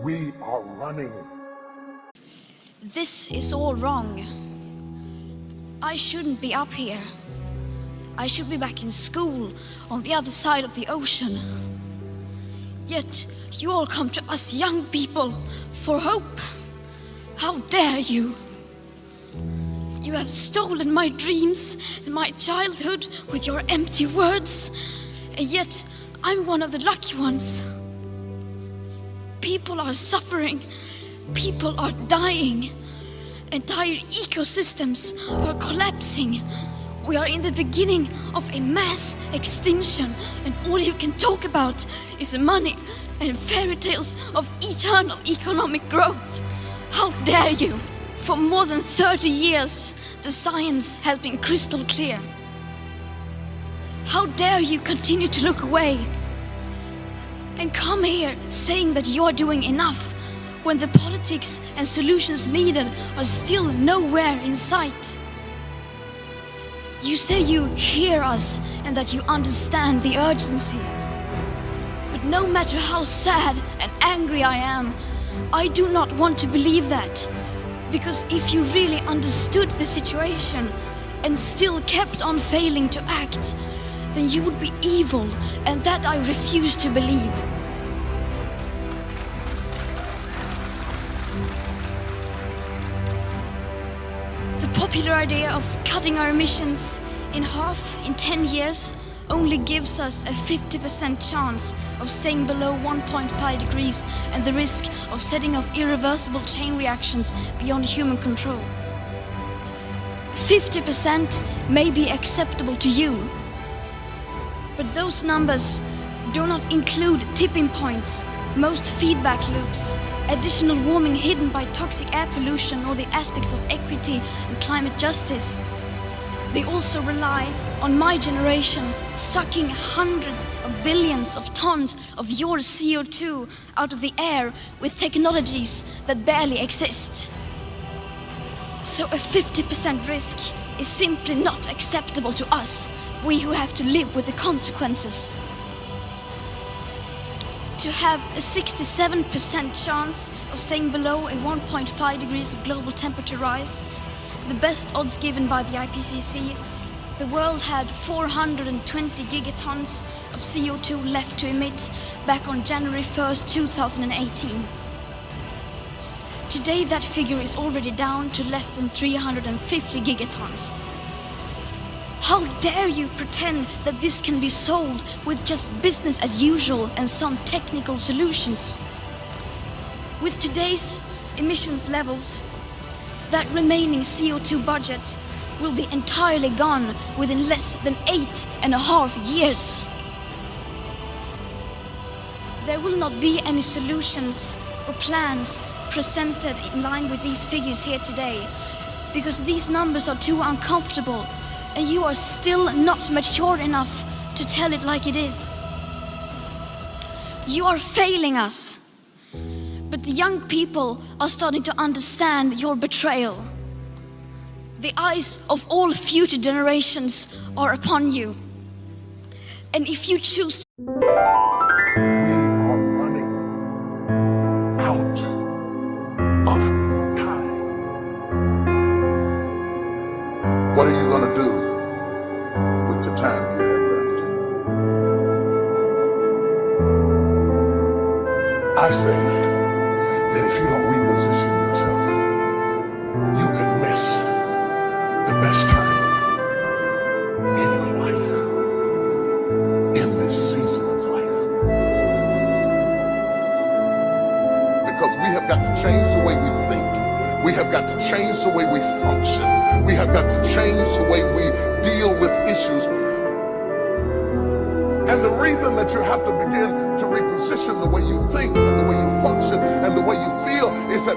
We are running. This is all wrong. I shouldn't be up here. I should be back in school on the other side of the ocean. Yet you all come to us young people for hope. How dare you? You have stolen my dreams and my childhood with your empty words, and yet I'm one of the lucky ones. People are suffering. People are dying. Entire ecosystems are collapsing. We are in the beginning of a mass extinction, and all you can talk about is money and fairy tales of eternal economic growth. How dare you? For more than 30 years, the science has been crystal clear. How dare you continue to look away and come here saying that you're doing enough when the politics and solutions needed are still nowhere in sight? You say you hear us and that you understand the urgency. But no matter how sad and angry I am, I do not want to believe that. Because if you really understood the situation and still kept on failing to act, then you would be evil, and that I refuse to believe. The popular idea of cutting our emissions in half in 10 years only gives us a 50% chance of staying below 1.5 degrees and the risk of setting off irreversible chain reactions beyond human control. 50% may be acceptable to you, but those numbers do not include tipping points, most feedback loops, additional warming hidden by toxic air pollution, or the aspects of equity and climate justice. They also rely on my generation sucking hundreds of billions of tons of your CO2 out of the air with technologies that barely exist. So a 50% risk is simply not acceptable to us, we who have to live with the consequences. To have a 67% chance of staying below a 1.5 degrees of global temperature rise, the best odds given by the IPCC, the world had 420 gigatons of CO2 left to emit back on January 1st, 2018. Today that figure is already down to less than 350 gigatons. How dare you pretend that this can be solved with just business as usual and some technical solutions? With today's emissions levels, that remaining CO2 budget will be entirely gone within less than 8.5 years. There will not be any solutions or plans presented in line with these figures here today, because these numbers are too uncomfortable and you are still not mature enough to tell it like it is. You are failing us. But the young people are starting to understand your betrayal. The eyes of all future generations are upon you. And if you choose... We are running out of time. What are you going to do with the time you have left? I say, that if you don't reposition yourself, you could miss the best time in your life, in this season of life. Because we have got to change the way we think. We have got to change the way we function. We have got to change the way we deal with issues. And the reason that you have to begin to reposition the way you think and the way you function and the way you feel is that